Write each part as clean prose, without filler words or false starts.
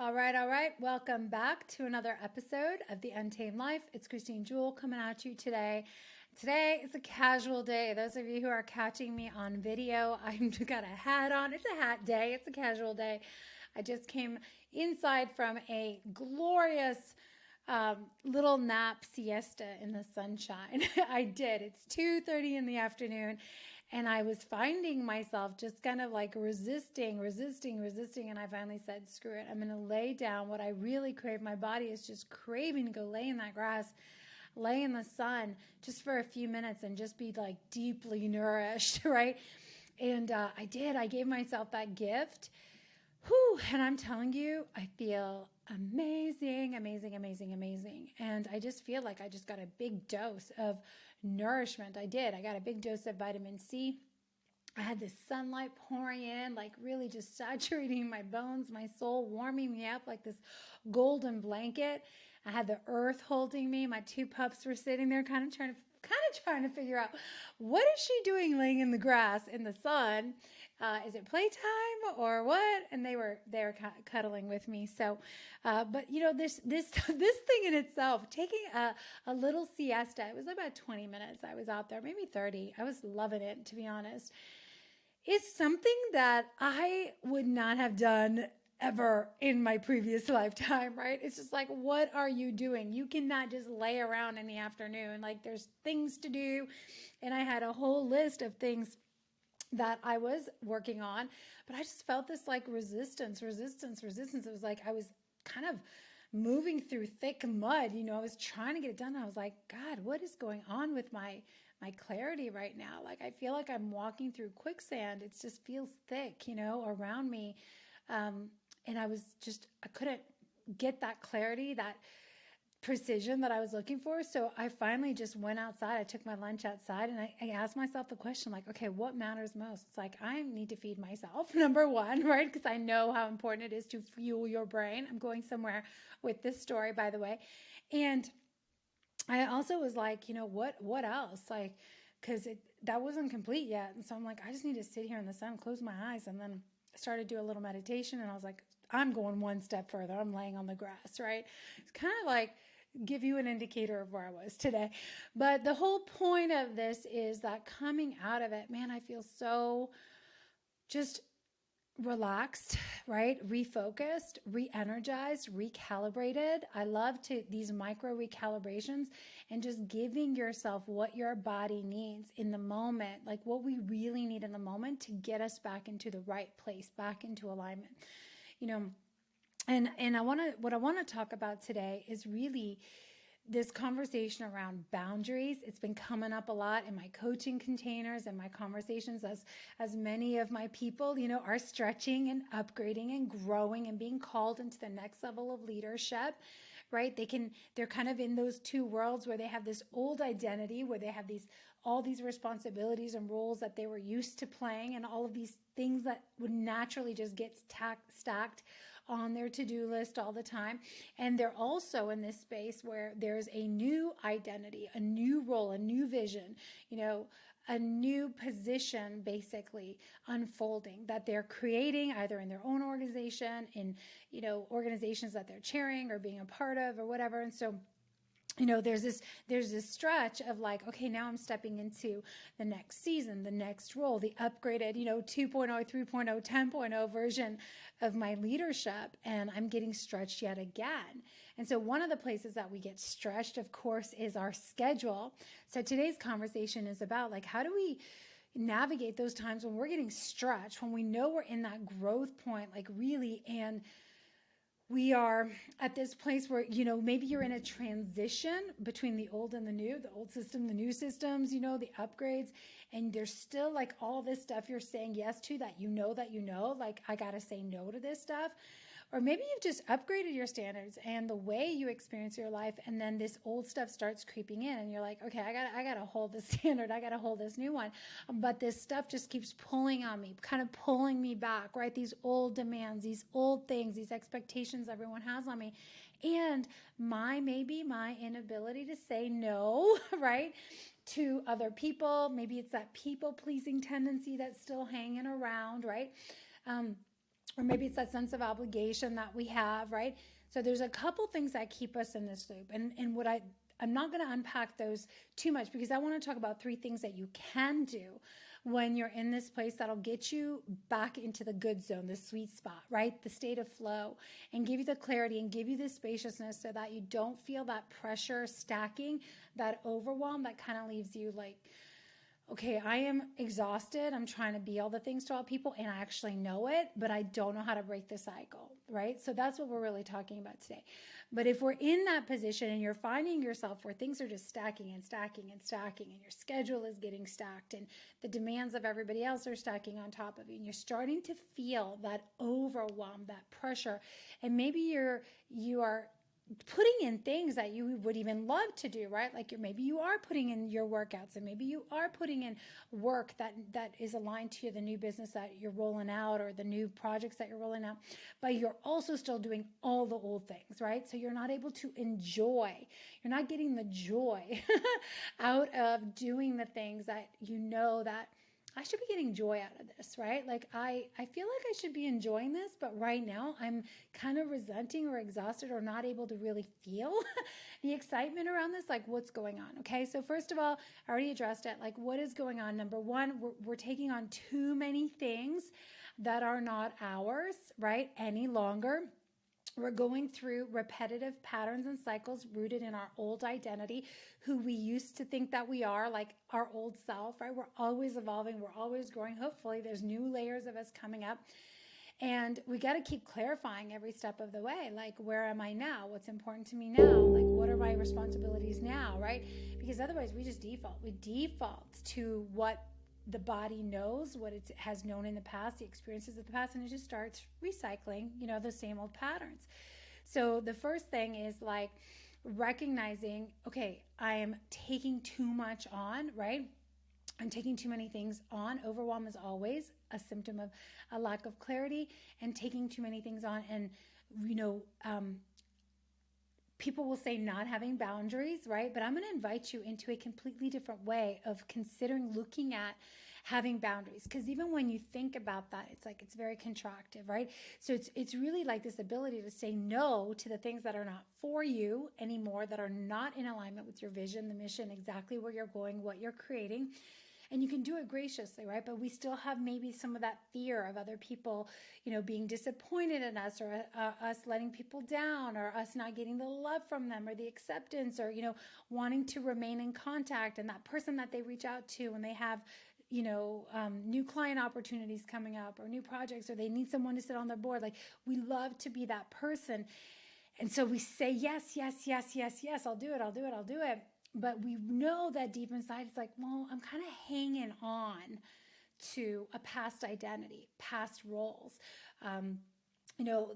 All right, all right. Welcome back to another episode of The Untamed Life. It's Christine Jewell coming at you today. Today is a casual day. Those of you who are catching me on video, I've got a hat on. It's a hat day. It's a casual day. I just came inside from a glorious little nap siesta in the sunshine. I did. It's 2:30 in the afternoon, and I was finding myself just kind of like resisting, and I finally said, screw it. I'm going to lay down. What I really crave, my body is just craving to go lay in that grass, lay in the sun just for a few minutes and just be like deeply nourished, right? And I did. I gave myself that gift. Whew, and I'm telling you, I feel amazing, amazing, amazing, amazing. And I just feel like I just got a big dose of nourishment. I did. I got a big dose of vitamin C. I had this sunlight pouring in, like really just saturating my bones, my soul, warming me up like this golden blanket. I had the earth holding me. My two pups were sitting there kind of trying to figure out what is she doing laying in the grass in the sun. Is it playtime or what? And they were cuddling with me. So but you know, this thing in itself, taking a little siesta, it was about 20 minutes I was out there, maybe 30. I was loving it, to be honest. It's something that I would not have done ever in my previous lifetime, right? It's just like, what are you doing? You cannot just lay around in the afternoon. Like, there's things to do. And I had a whole list of things that I was working on, but I just felt this like resistance. It was like I was kind of moving through thick mud. You know, I was trying to get it done. I was like, God, what is going on with my clarity right now? Like, I feel like I'm walking through quicksand. It just feels thick, you know, around me. And I couldn't get that clarity, that precision that I was looking for. So I finally just went outside. I took my lunch outside and I asked myself the question, like, okay, what matters most? It's like, I need to feed myself, number one, right? Because I know how important it is to fuel your brain. I'm going somewhere with this story, by the way. And I also was like, you know, what else? Like, because that wasn't complete yet. And so I'm like, I just need to sit here in the sun, close my eyes. And then I started to do a little meditation and I was like, I'm going one step further. I'm laying on the grass, right? It's kind of like give you an indicator of where I was today. But the whole point of this is that coming out of it, man, I feel so just relaxed, right? Refocused, re-energized, recalibrated. I love these micro recalibrations and just giving yourself what your body needs in the moment, like what we really need in the moment to get us back into the right place, back into alignment. You know, and what I want to talk about today is really this conversation around boundaries. It's been coming up a lot in my coaching containers and my conversations as many of my people, you know, are stretching and upgrading and growing and being called into the next level of leadership, right? They're kind of in those two worlds where they have this old identity, where they have all these responsibilities and roles that they were used to playing, and all of these things that would naturally just get stacked on their to-do list all the time. And they're also in this space where there's a new identity, a new role, a new vision, you know, a new position basically unfolding that they're creating either in their own organization, in, you know, organizations that they're chairing or being a part of or whatever. And so, you know, there's this stretch of like, okay, now I'm stepping into the next season, the next role, the upgraded, you know, 2.0, 3.0, 10.0 version of my leadership. And I'm getting stretched yet again. And so one of the places that we get stretched, of course, is our schedule. So today's conversation is about like, how do we navigate those times when we're getting stretched, when we know we're in that growth point, like really, and we are at this place where, you know, maybe you're in a transition between the old and the new, the old system, the new systems, you know, the upgrades, and there's still like all this stuff you're saying yes to that you know, like I got to say no to this stuff. Or maybe you've just upgraded your standards and the way you experience your life, and then this old stuff starts creeping in and you're like, okay, I got to hold this standard. I got to hold this new one. But this stuff just keeps pulling on me, kind of pulling me back, right? These old demands, these old things, these expectations everyone has on me. And maybe my inability to say no, right? To other people. Maybe it's that people pleasing tendency that's still hanging around, right? or maybe it's that sense of obligation that we have, right? So there's a couple things that keep us in this loop. And what I'm not going to unpack those too much because I want to talk about three things that you can do when you're in this place that'll get you back into the good zone, the sweet spot, right? The state of flow, and give you the clarity and give you the spaciousness so that you don't feel that pressure stacking, that overwhelm that kind of leaves you like, okay, I am exhausted. I'm trying to be all the things to all people, and I actually know it, but I don't know how to break the cycle, right? So that's what we're really talking about today. But if we're in that position and you're finding yourself where things are just stacking and stacking and stacking, and your schedule is getting stacked, and the demands of everybody else are stacking on top of you, and you're starting to feel that overwhelm, that pressure, and maybe you are putting in things that you would even love to do, right? Like maybe you are putting in your workouts, and maybe you are putting in work that is aligned to the new business that you're rolling out or the new projects that you're rolling out, but you're also still doing all the old things, right? So you're not able to enjoy, you're not getting the joy out of doing the things that you know that I should be getting joy out of this, right? Like I feel like I should be enjoying this, but right now I'm kind of resenting or exhausted or not able to really feel the excitement around this. Like what's going on? Okay. So first of all, I already addressed it. Like what is going on? Number one, we're taking on too many things that are not ours, right? Any longer. We're going through repetitive patterns and cycles rooted in our old identity, who we used to think that we are, like our old self, right? We're always evolving. We're always growing. Hopefully there's new layers of us coming up. And we got to keep clarifying every step of the way. Like, where am I now? What's important to me now? Like, what are my responsibilities now, right? Because otherwise we just default. We default to what the body knows, what it has known in the past, the experiences of the past, and it just starts recycling, the same old patterns. So the first thing is like recognizing, okay, I am taking too much on, right? I'm taking too many things on. Overwhelm is always a symptom of a lack of clarity, and taking too many things on. And, people will say not having boundaries, right? But I'm going to invite you into a completely different way of considering looking at having boundaries. Because even when you think about that, it's like it's very contractive, right? So it's really like this ability to say no to the things that are not for you anymore, that are not in alignment with your vision, the mission, exactly where you're going, what you're creating. And you can do it graciously, right? But we still have maybe some of that fear of other people, being disappointed in us, or us letting people down, or us not getting the love from them, or the acceptance, or, wanting to remain in contact. And that person that they reach out to when they have, new client opportunities coming up, or new projects, or they need someone to sit on their board. Like, we love to be that person. And so we say, yes, yes, yes, yes, yes, I'll do it, I'll do it, I'll do it. But we know that deep inside, it's like, well, I'm kind of hanging on to a past identity, past roles,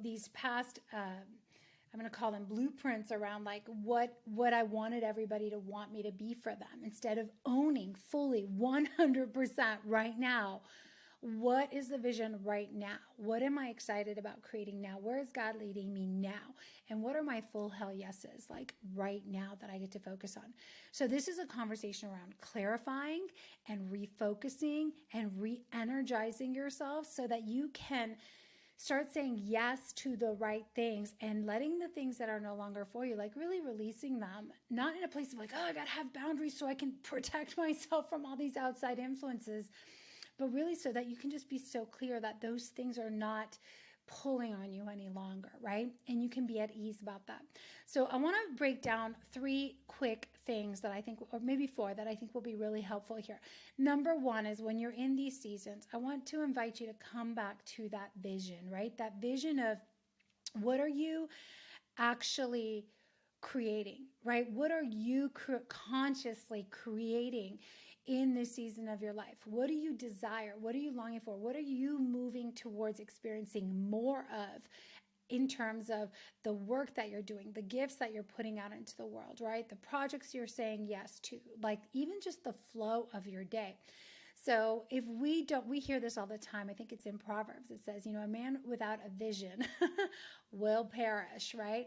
these past, I'm going to call them blueprints around like what I wanted everybody to want me to be for them, instead of owning fully 100% right now. What is the vision right now? What am I excited about creating now? Where is God leading me now? And what are my full hell yeses like right now that I get to focus on? So this is a conversation around clarifying and refocusing and re-energizing yourself so that you can start saying yes to the right things, and letting the things that are no longer for you, like really releasing them, not in a place of like, oh, I got to have boundaries so I can protect myself from all these outside influences, but really so that you can just be so clear that those things are not pulling on you any longer, right? And you can be at ease about that. So I want to break down 3 quick things that I think, or maybe 4, that I think will be really helpful here. Number 1 is, when you're in these seasons, I want to invite you to come back to that vision, right? That vision of what are you actually creating, right? What are you consciously creating in this season of your life? What do you desire? What are you longing for? What are you moving towards experiencing more of in terms of the work that you're doing, the gifts that you're putting out into the world, right? The projects you're saying yes to, like even just the flow of your day. So if we hear this all the time. I think it's in Proverbs. It says, a man without a vision will perish, right?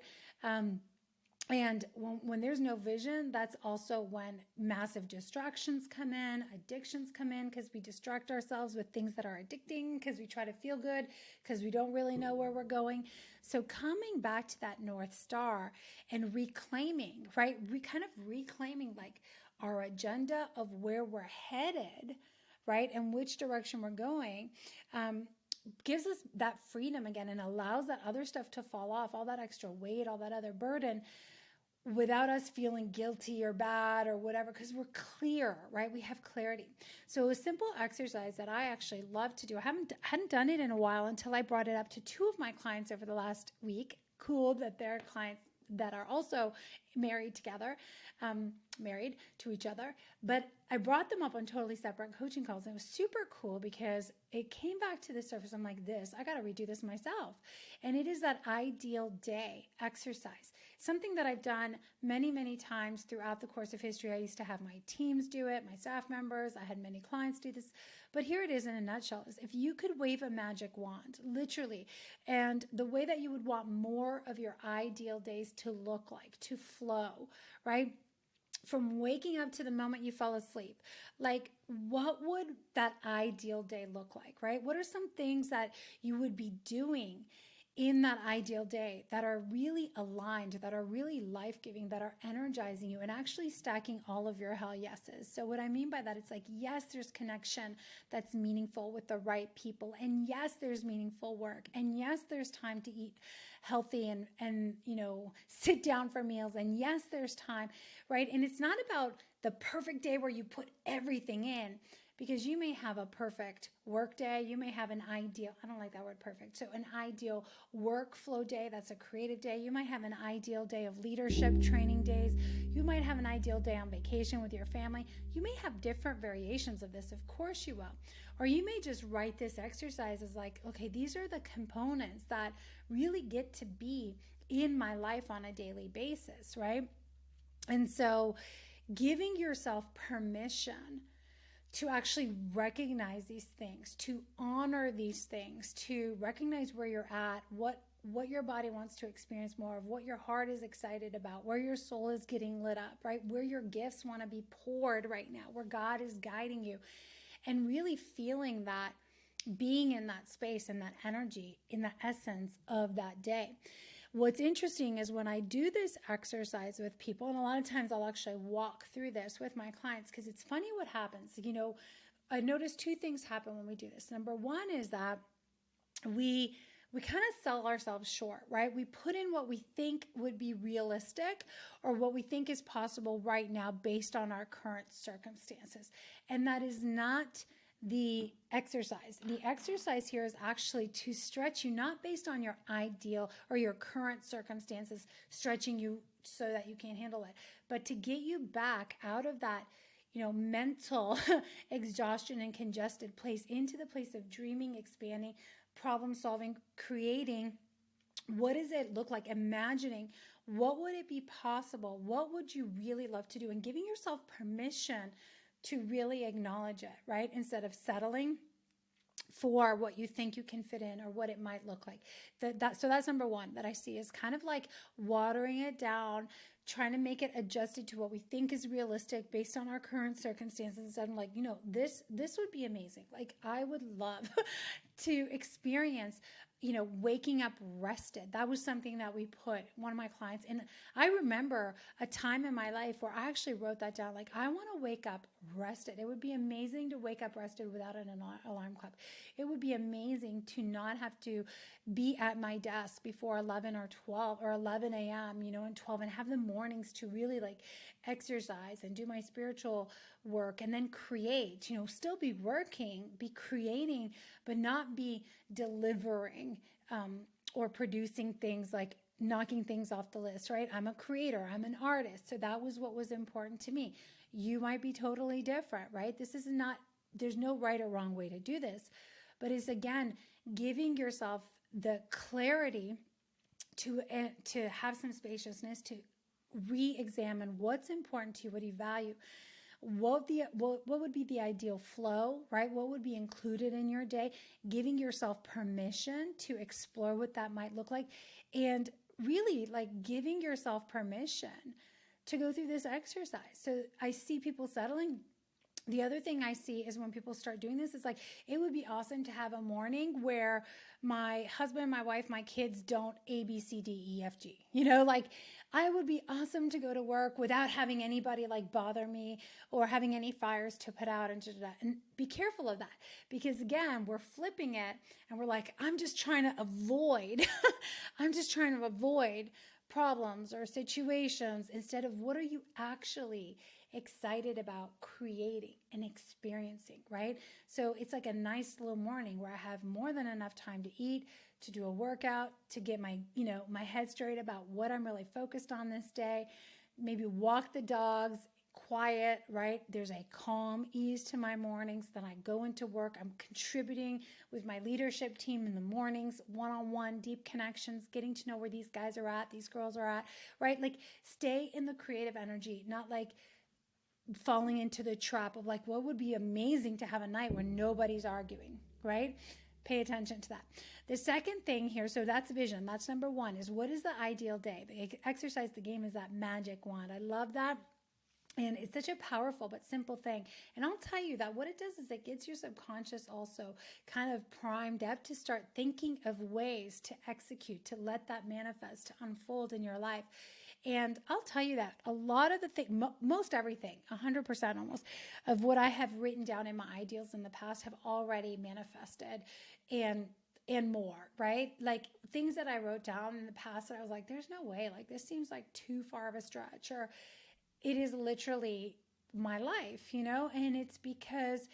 And when there's no vision, that's also when massive distractions come in, addictions come in, because we distract ourselves with things that are addicting, because we try to feel good, because we don't really know where we're going. So coming back to that North Star and reclaiming, right? Reclaiming like our agenda of where we're headed, right? And which direction we're going. Gives us that freedom again and allows that other stuff to fall off, all that extra weight, all that other burden, without us feeling guilty or bad or whatever, because we're clear, right? We have clarity. So a simple exercise that I actually love to do, I hadn't done it in a while until I brought it up to two of my clients over the last week. Cool that they're clients that are also married together, married to each other. But I brought them up on totally separate coaching calls. And it was super cool because it came back to the surface. I'm like, I got to redo this myself. And it is that ideal day exercise, something that I've done many, many times throughout the course of history. I used to have my teams do it, my staff members. I had many clients do this. But here it is in a nutshell, is if you could wave a magic wand, literally, and the way that you would want more of your ideal days to look like, to flow, right? From waking up to the moment you fall asleep, like what would that ideal day look like, right? What are some things that you would be doing in that ideal day that are really aligned, that are really life-giving, that are energizing you and actually stacking all of your hell yeses? So what I mean by that, it's like, yes, there's connection that's meaningful with the right people. And yes, there's meaningful work. And yes, there's time to eat healthy and sit down for meals. And yes, there's time, right? And it's not about the perfect day where you put everything in, because you may have a perfect work day. You may have an ideal, I don't like that word perfect. So an ideal workflow day. That's a creative day. You might have an ideal day of leadership training days. You might have an ideal day on vacation with your family. You may have different variations of this. Of course you will. Or you may just write this exercise as like, okay, these are the components that really get to be in my life on a daily basis, right? And so giving yourself permission to actually recognize these things, to honor these things, to recognize where you're at, what your body wants to experience more of, what your heart is excited about, where your soul is getting lit up, right? Where your gifts want to be poured right now, where God is guiding you, and really feeling that, being in that space and that energy, in the essence of that day. What's interesting is when I do this exercise with people, and a lot of times I'll actually walk through this with my clients, because it's funny what happens. I notice two things happen when we do this. Number one is that we kind of sell ourselves short, right? We put in what we think would be realistic or what we think is possible right now based on our current circumstances. And that is not the exercise. The exercise here is actually to stretch you, not based on your ideal or your current circumstances, stretching you so that you can't handle it, but to get you back out of that, mental exhaustion and congested place into the place of dreaming, expanding, problem solving, creating. What does it look like? Imagining, what would it be possible? What would you really love to do? And giving yourself permission to really acknowledge it, right? Instead of settling for what you think you can fit in or what it might look like. So that's number one that I see is kind of like watering it down, trying to make it adjusted to what we think is realistic based on our current circumstances. Instead of like, this would be amazing. Like I would love to experience, waking up rested. That was something that we put one of my clients. And I remember a time in my life where I actually wrote that down. Like, I want to wake up rested. It would be amazing to wake up rested without an alarm clock. It would be amazing to not have to be at my desk before 11 or 12 or 11 a.m., and 12, and have the mornings to really like exercise and do my spiritual work and then create, still be working, be creating, but not be delivering or producing things, like knocking things off the list, right? I'm a creator, I'm an artist. So that was what was important to me. You might be totally different, right? There's no right or wrong way to do this, but it's again, giving yourself the clarity to have some spaciousness, to re-examine what's important to you, what do you value, what would be the ideal flow, right? What would be included in your day, giving yourself permission to explore what that might look like, and really like giving yourself permission to go through this exercise. So I see people settling. The other thing I see is when people start doing this, it's like, it would be awesome to have a morning where my husband, my wife, my kids don't A, B, C, D, E, F, G. Like I would be awesome to go to work without having anybody like bother me or having any fires to put out and be careful of that. Because again, we're flipping it and we're like, I'm just trying to avoid, I'm just trying to avoid problems or situations instead of what are you actually excited about creating and experiencing, right? So it's like a nice little morning where I have more than enough time to eat, to do a workout, to get my, my head straight about what I'm really focused on this day, maybe walk the dogs, quiet, right? There's a calm ease to my mornings. Then I go into work. I'm contributing with my leadership team in the mornings, one-on-one, deep connections, getting to know where these guys are at, these girls are at, right? Like stay in the creative energy, not like falling into the trap of like, what would be amazing to have a night where nobody's arguing, right? Pay attention to that. The second thing here, so that's vision. That's number one, is what is the ideal day? The exercise, the game is that magic wand. I love that. And it's such a powerful but simple thing. And I'll tell you that what it does is it gets your subconscious also kind of primed up to start thinking of ways to execute, to let that manifest, to unfold in your life. And I'll tell you that a lot of the thing, most everything, 100% almost, of what I have written down in my ideals in the past have already manifested and more, right? Like things that I wrote down in the past that I was like, there's no way, like this seems like too far of a stretch, or it is literally my life, and it's because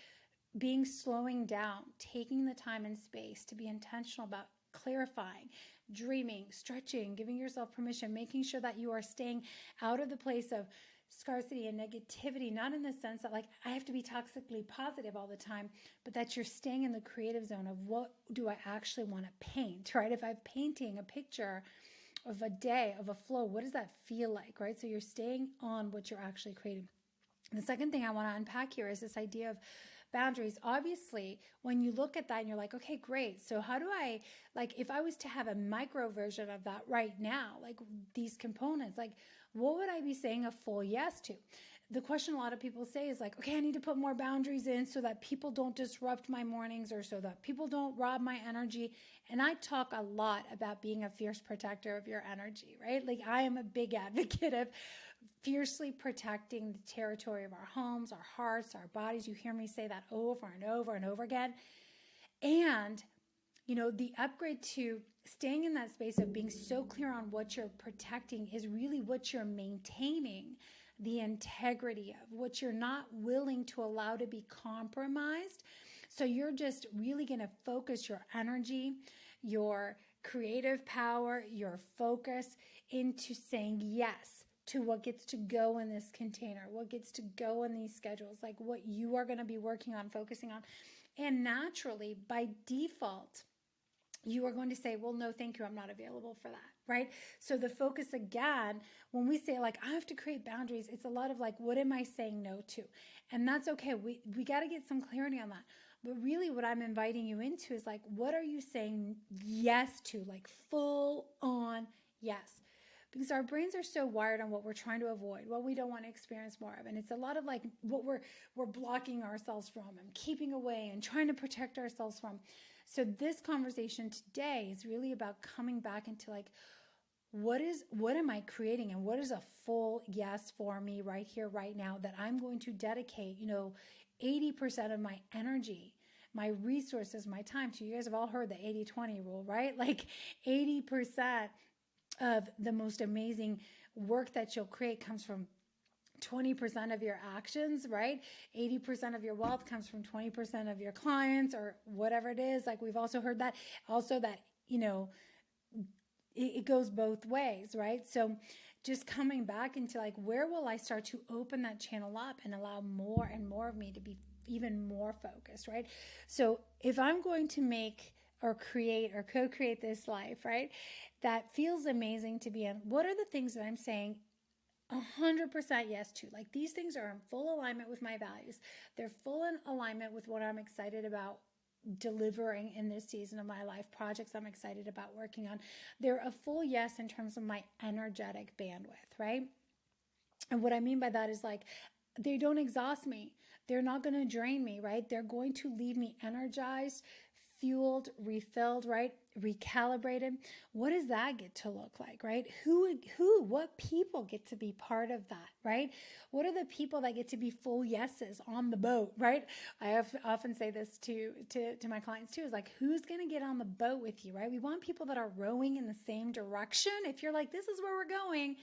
slowing down, taking the time and space to be intentional about clarifying, dreaming, stretching, giving yourself permission, making sure that you are staying out of the place of scarcity and negativity, not in the sense that like I have to be toxically positive all the time, but that you're staying in the creative zone of what do I actually want to paint, right? If I'm painting a picture of a day, of a flow, what does that feel like, right? So you're staying on what you're actually creating. The second thing I want to unpack here is this idea of boundaries. Obviously, when you look at that and you're like, okay, great. So how do I, like, if I was to have a micro version of that right now, like these components, like what would I be saying a full yes to? The question a lot of people say is like, okay, I need to put more boundaries in so that people don't disrupt my mornings or so that people don't rob my energy. And I talk a lot about being a fierce protector of your energy, right? Like I am a big advocate of fiercely protecting the territory of our homes, our hearts, our bodies. You hear me say that over and over and over again. And, the upgrade to staying in that space of being so clear on what you're protecting is really what you're maintaining the integrity of, what you're not willing to allow to be compromised. So you're just really going to focus your energy, your creative power, your focus into saying yes to what gets to go in this container, what gets to go in these schedules, like what you are going to be working on, focusing on. And naturally, by default, you are going to say, well, no, thank you. I'm not available for that, right? So the focus again, when we say like, I have to create boundaries, it's a lot of like, what am I saying no to? And that's okay. We got to get some clarity on that. But really what I'm inviting you into is like, what are you saying yes to? Like full on yes. Because our brains are so wired on what we're trying to avoid, what we don't want to experience more of. And it's a lot of like what we're blocking ourselves from and keeping away and trying to protect ourselves from. So this conversation today is really about coming back into like, what am I creating and what is a full yes for me right here, right now, that I'm going to dedicate, 80% of my energy, my resources, my time to. You guys have all heard the 80-20 rule, right? Like 80% of the most amazing work that you'll create comes from 20% of your actions, right? 80% of your wealth comes from 20% of your clients or whatever it is. Like we've also heard that also that, it goes both ways, right? So just coming back into like, where will I start to open that channel up and allow more and more of me to be even more focused, right? So if I'm going to make or create or co-create this life, right, that feels amazing to be in, what are the things that I'm saying 100% yes to. Like these things are in full alignment with my values. They're full in alignment with what I'm excited about delivering in this season of my life, projects I'm excited about working on. They're a full yes in terms of my energetic bandwidth, right? And what I mean by that is like, they don't exhaust me. They're not going to drain me, right? They're going to leave me energized, fueled, refilled, right? Recalibrated. What does that get to look like, right? What people get to be part of that, right? What are the people that get to be full yeses on the boat, right? I often say this to my clients too, is like, who's going to get on the boat with you, right? We want people that are rowing in the same direction. If you're like, this is where we're going,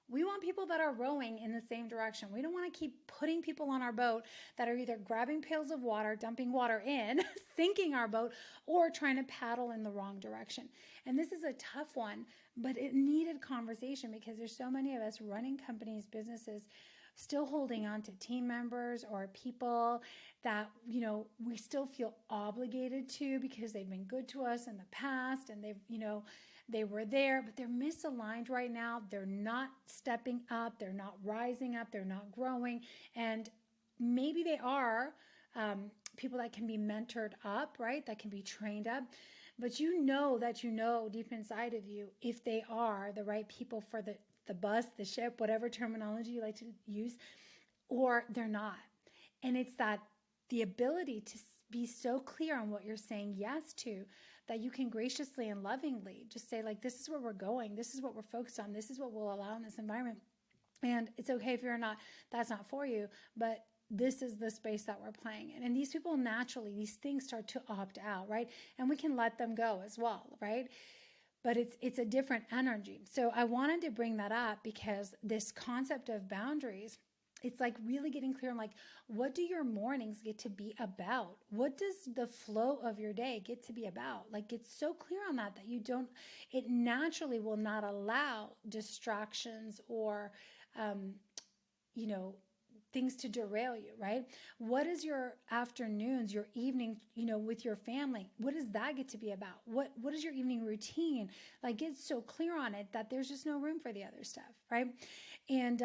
we want people that are rowing in the same direction. We don't want to keep putting people on our boat that are either grabbing pails of water, dumping water in, sinking our boat, or trying to paddle in the wrong direction. And this is a tough one, but it needed conversation because there's so many of us running companies, businesses, still holding on to team members or people that, we still feel obligated to because they've been good to us in the past and they were there, but they're misaligned right now. They're not stepping up. They're not rising up. They're not growing. And maybe they are people that can be mentored up, right? That can be trained up. But that deep inside of you if they are the right people for the bus, the ship, whatever terminology you like to use, or they're not. And it's the ability to be so clear on what you're saying yes to, that you can graciously and lovingly just say, like, this is where we're going. This is what we're focused on. This is what we'll allow in this environment. And it's okay if that's not for you, but this is the space that we're playing in. And these people naturally, these things start to opt out, right? And we can let them go as well, right? But it's a different energy. So I wanted to bring that up because this concept of boundaries, it's like really getting clear on like, what do your mornings get to be about? What does the flow of your day get to be about? Like, get so clear on that it naturally will not allow distractions or, things to derail you, right? What is your afternoons, your evening, with your family? What does that get to be about? What is your evening routine? Like, get so clear on it that there's just no room for the other stuff, right? And,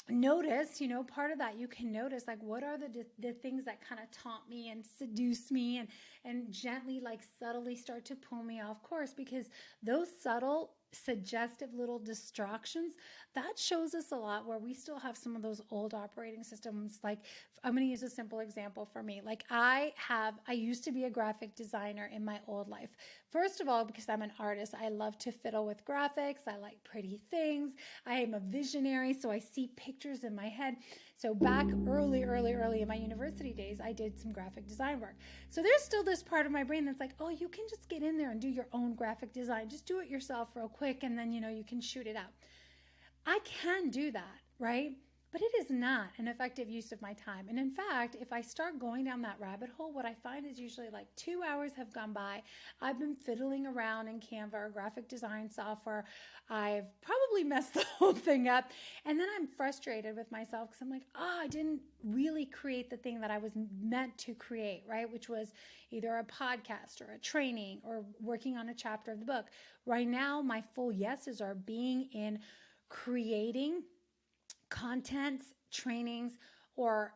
notice, part of that you can notice, like, what are the things that kind of taunt me and seduce me and gently, like, subtly start to pull me off course, because those subtle suggestive little distractions, that shows us a lot where we still have some of those old operating systems. Like, I'm going to use a simple example for me. Like, I used to be a graphic designer in my old life. First of all, because I'm an artist, I love to fiddle with graphics. I like pretty things. I am a visionary, so I see pictures in my head. So back early in my university days, I did some graphic design work. So there's still this part of my brain that's like, oh, you can just get in there and do your own graphic design. Just do it yourself real quick, and then, you can shoot it out. I can do that, right? But it is not an effective use of my time. And in fact, if I start going down that rabbit hole, what I find is usually like 2 hours have gone by. I've been fiddling around in Canva or graphic design software. I've probably messed the whole thing up. And then I'm frustrated with myself because I'm like, I didn't really create the thing that I was meant to create, right? Which was either a podcast or a training or working on a chapter of the book. Right now, my full yeses are being in creating contents, trainings, or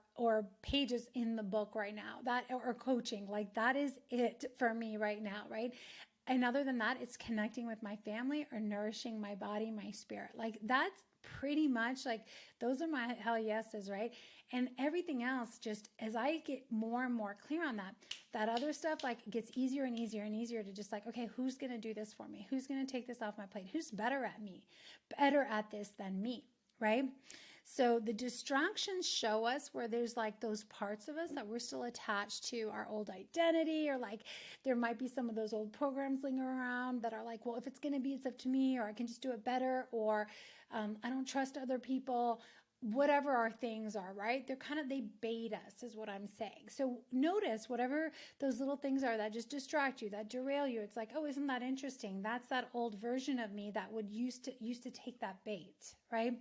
pages in the book right now, that or coaching. Like, that is it for me right now, right? And other than that, it's connecting with my family or nourishing my body, my spirit. Like, that's pretty much like, those are my hell yeses, right? And everything else, just as I get more and more clear on that other stuff, like, gets easier and easier and easier to just like, okay, who's going to do this for me? Who's going to take this off my plate? Who's better at this than me, right? So the distractions show us where there's like those parts of us that we're still attached to our old identity, or like there might be some of those old programs lingering around that are like, well, if it's going to be, it's up to me, or I can just do it better, or I don't trust other people, whatever our things are, right? They bait us is what I'm saying. So notice whatever those little things are that just distract you, that derail you. It's like, oh, isn't that interesting? That's that old version of me that would used to take that bait, right?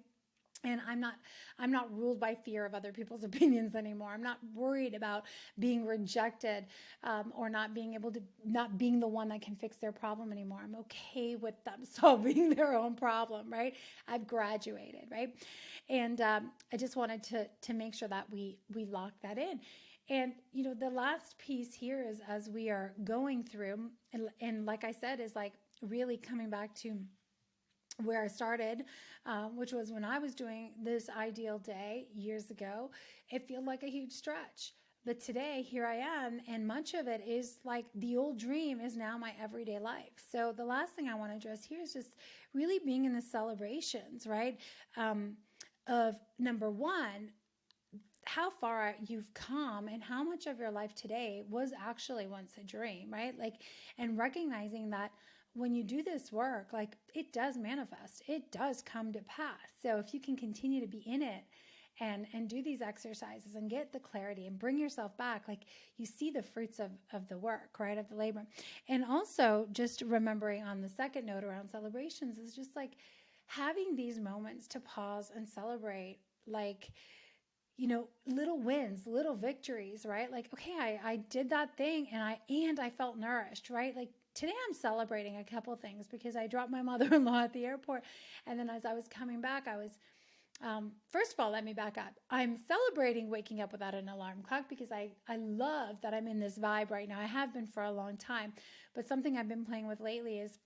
And I'm not ruled by fear of other people's opinions anymore. I'm not worried about being rejected, or not being the one that can fix their problem anymore. I'm okay with them solving their own problem, right? I've graduated, right? And I just wanted to make sure that we lock that in. And the last piece here is, as we are going through, and like I said, is like really coming back to where I started, which was when I was doing this ideal day years ago. It felt like a huge stretch. But today, here I am, and much of it is like the old dream is now my everyday life. So the last thing I want to address here is just really being in the celebrations, right? Of number one, how far you've come and how much of your life today was actually once a dream, right? Like, and recognizing that when you do this work, like, it does manifest, it does come to pass. So if you can continue to be in it and do these exercises and get the clarity and bring yourself back, like, you see the fruits of the work, right? Of the labor. And also just remembering on the second note around celebrations is just like having these moments to pause and celebrate, like, little wins, little victories, right? Like, okay, I did that thing and I felt nourished, right? Like, today I'm celebrating a couple things because I dropped my mother-in-law at the airport. And then as I was coming back, I was, first of all, let me back up. I'm celebrating waking up without an alarm clock because I love that I'm in this vibe right now. I have been for a long time, but something I've been playing with lately is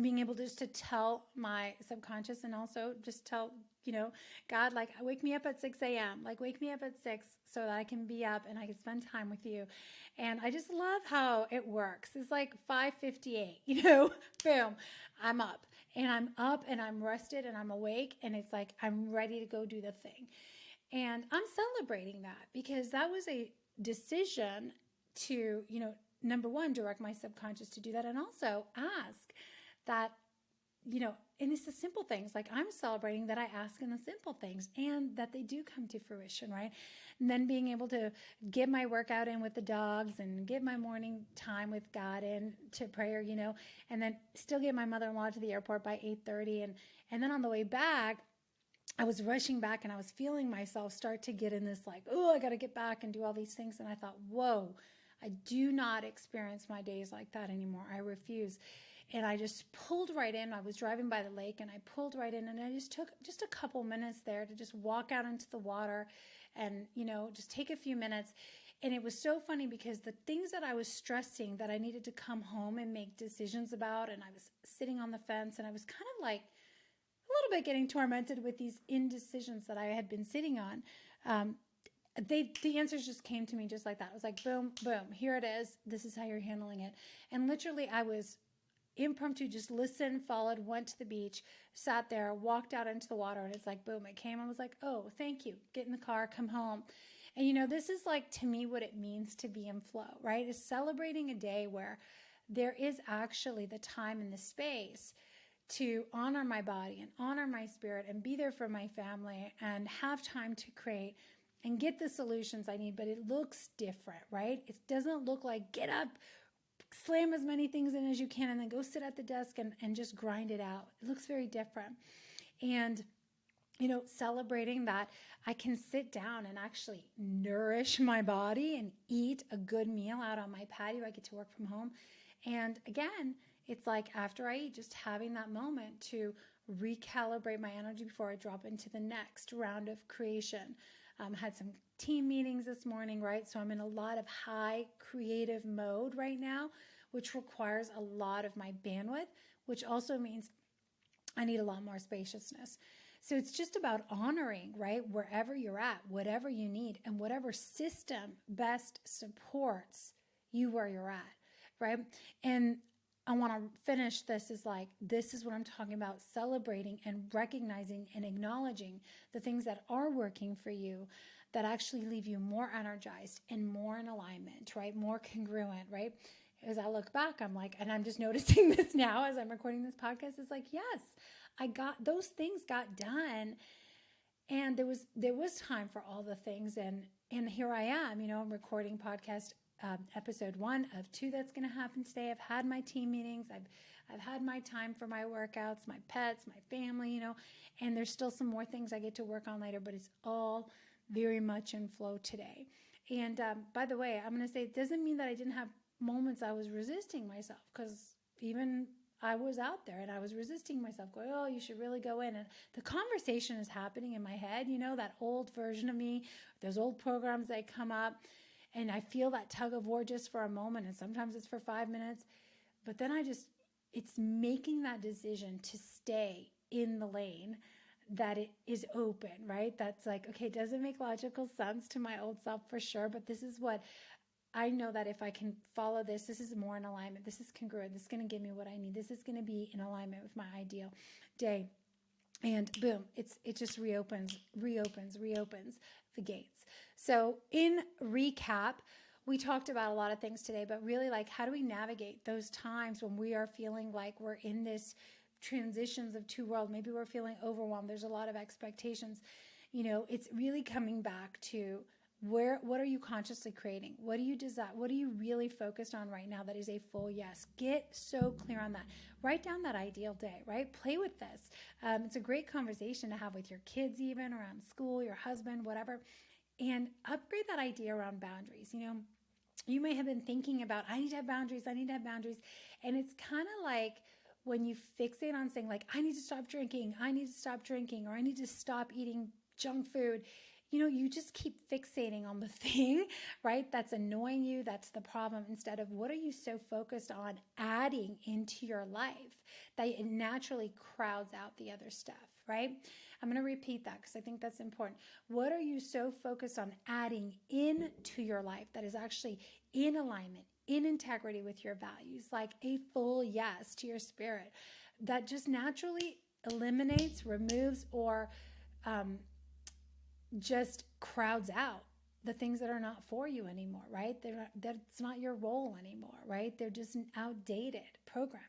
being able just to tell my subconscious, and also just tell, God, like, wake me up at 6 a.m., like, wake me up at 6 so that I can be up and I can spend time with you. And I just love how it works. It's like 5:58, boom, I'm up and I'm rested and I'm awake. And it's like, I'm ready to go do the thing. And I'm celebrating that because that was a decision to, number one, direct my subconscious to do that. And also ask that, and it's the simple things. Like, I'm celebrating that I ask in the simple things and that they do come to fruition, right? And then being able to get my workout in with the dogs and get my morning time with God in to prayer, and then still get my mother-in-law to the airport by 8:30. And then on the way back, I was rushing back and I was feeling myself start to get in this like, oh, I got to get back and do all these things. And I thought, whoa, I do not experience my days like that anymore. I refuse. And I just pulled right in. I was driving by the lake and I pulled right in, and I just took just a couple minutes there to just walk out into the water and, just take a few minutes. And it was so funny because the things that I was stressing that I needed to come home and make decisions about, and I was sitting on the fence and I was kind of like a little bit getting tormented with these indecisions that I had been sitting on. The answers just came to me just like that. It was like, boom, boom, here it is. This is how you're handling it. And literally I was impromptu, just listened, followed, went to the beach, sat there, walked out into the water, and it's like, boom, it came. I was like, oh, thank you. Get in the car, come home. And this is like, to me, what it means to be in flow, right? Is celebrating a day where there is actually the time and the space to honor my body and honor my spirit and be there for my family and have time to create and get the solutions I need. But it looks different, right? It doesn't look like get up, slam as many things in as you can, and then go sit at the desk and just grind it out. It looks very different. And, celebrating that I can sit down and actually nourish my body and eat a good meal out on my patio. I get to work from home. And again, it's like after I eat, just having that moment to recalibrate my energy before I drop into the next round of creation. Had some team meetings this morning, right? So I'm in a lot of high creative mode right now, which requires a lot of my bandwidth, which also means I need a lot more spaciousness. So it's just about honoring, right? Wherever you're at, whatever you need, and whatever system best supports you where you're at, right? And I want to finish this is like, this is what I'm talking about, celebrating and recognizing and acknowledging the things that are working for you that actually leave you more energized and more in alignment, right? More congruent, right? As I look back, I'm like, and I'm just noticing this now as I'm recording this podcast, it's like, yes, those things got done. And there was time for all the things. And here I am, I'm recording podcast episode 1 of 2 that's going to happen today. I've had my team meetings. I've had my time for my workouts, my pets, my family, and there's still some more things I get to work on later, but it's all very much in flow today. And by the way, I'm going to say it doesn't mean that I didn't have moments I was resisting myself, because even I was out there and I was resisting myself going, oh, you should really go in. And the conversation is happening in my head, that old version of me, those old programs that come up, and I feel that tug of war just for a moment. And sometimes it's for 5 minutes, but then it's making that decision to stay in the lane that it is open, right? That's like, okay, it doesn't make logical sense to my old self for sure, but this is what I know, that if I can follow this is more in alignment. This is congruent. This is going to give me what I need. This is going to be in alignment with my ideal day. And boom, it just reopens the gates. So in recap, we talked about a lot of things today, but really, like, how do we navigate those times when we are feeling like we're in this transitions of two worlds? Maybe we're feeling overwhelmed. There's a lot of expectations. It's really coming back to what are you consciously creating? What do you desire? What are you really focused on right now that is a full yes? Get so clear on that. Write down that ideal day, right? Play with this. It's a great conversation to have with your kids, even around school, your husband, whatever, and upgrade that idea around boundaries. You may have been thinking about, I need to have boundaries. And it's kind of like when you fixate on saying, like, I need to stop drinking, or I need to stop eating junk food. You just keep fixating on the thing, right? That's annoying you. That's the problem. Instead of, what are you so focused on adding into your life that it naturally crowds out the other stuff, right? I'm going to repeat that because I think that's important. What are you so focused on adding into your life that is actually in alignment, in integrity with your values, like a full yes to your spirit, that just naturally eliminates, removes, or just crowds out the things that are not for you anymore, right? That's not your role anymore, right? They're just outdated programs.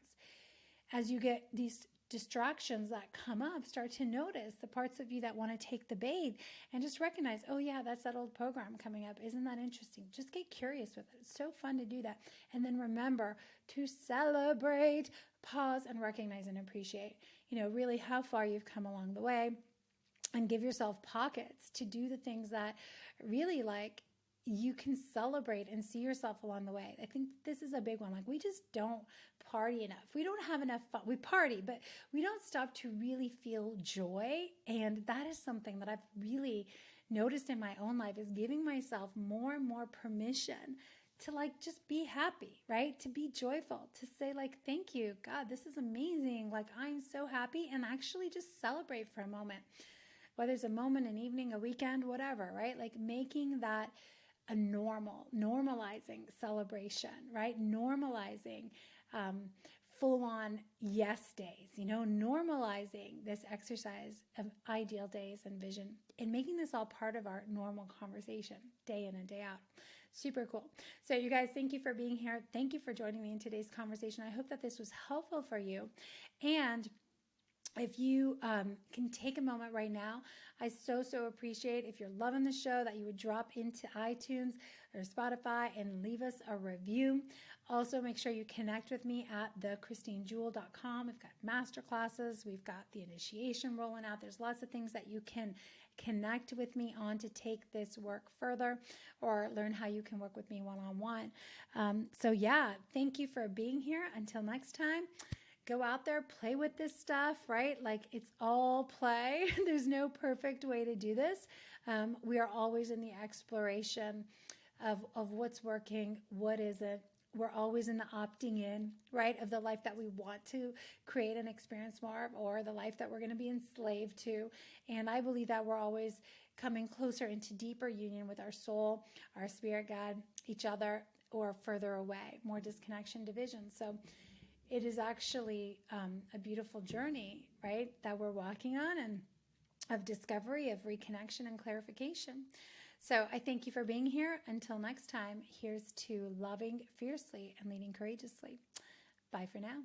As you get these distractions that come up, start to notice the parts of you that want to take the bait and just recognize, oh yeah, that's that old program coming up. Isn't that interesting? Just get curious with it. It's so fun to do that. And then remember to celebrate, pause, and recognize and appreciate, really how far you've come along the way. And give yourself pockets to do the things that really, like, you can celebrate and see yourself along the way. I think this is a big one. Like, we just don't party enough. We don't have enough fun. We party, but we don't stop to really feel joy. And that is something that I've really noticed in my own life, is giving myself more and more permission to, like, just be happy, right? To be joyful, to say, like, thank you, God, this is amazing. Like, I'm so happy, and actually just celebrate for a moment. Whether it's a moment, an evening, a weekend, whatever, right? Like, making that a normalizing celebration, right? Normalizing full-on yes days, normalizing this exercise of ideal days and vision, and making this all part of our normal conversation day in and day out. Super cool. So you guys, thank you for being here. Thank you for joining me in today's conversation. I hope that this was helpful for you. And if you can take a moment right now, I so appreciate, if you're loving the show, that you would drop into iTunes or Spotify and leave us a review. Also, make sure you connect with me at thechristinejewel.com. We've got masterclasses. We've got the initiation rolling out. There's lots of things that you can connect with me on to take this work further, or learn how you can work with me one-on-one. So yeah, thank you for being here. Until next time. Go out there, play with this stuff, right? Like, it's all play. There's no perfect way to do this. We are always in the exploration of what's working, what isn't. We're always in the opting in, right, of the life that we want to create and experience more of, or the life that we're going to be enslaved to. And I believe that we're always coming closer into deeper union with our soul, our spirit, God, each other, or further away, more disconnection, division. So it is actually a beautiful journey, right, that we're walking on, and of discovery, of reconnection and clarification. So I thank you for being here. Until next time, here's to loving fiercely and leading courageously. Bye for now.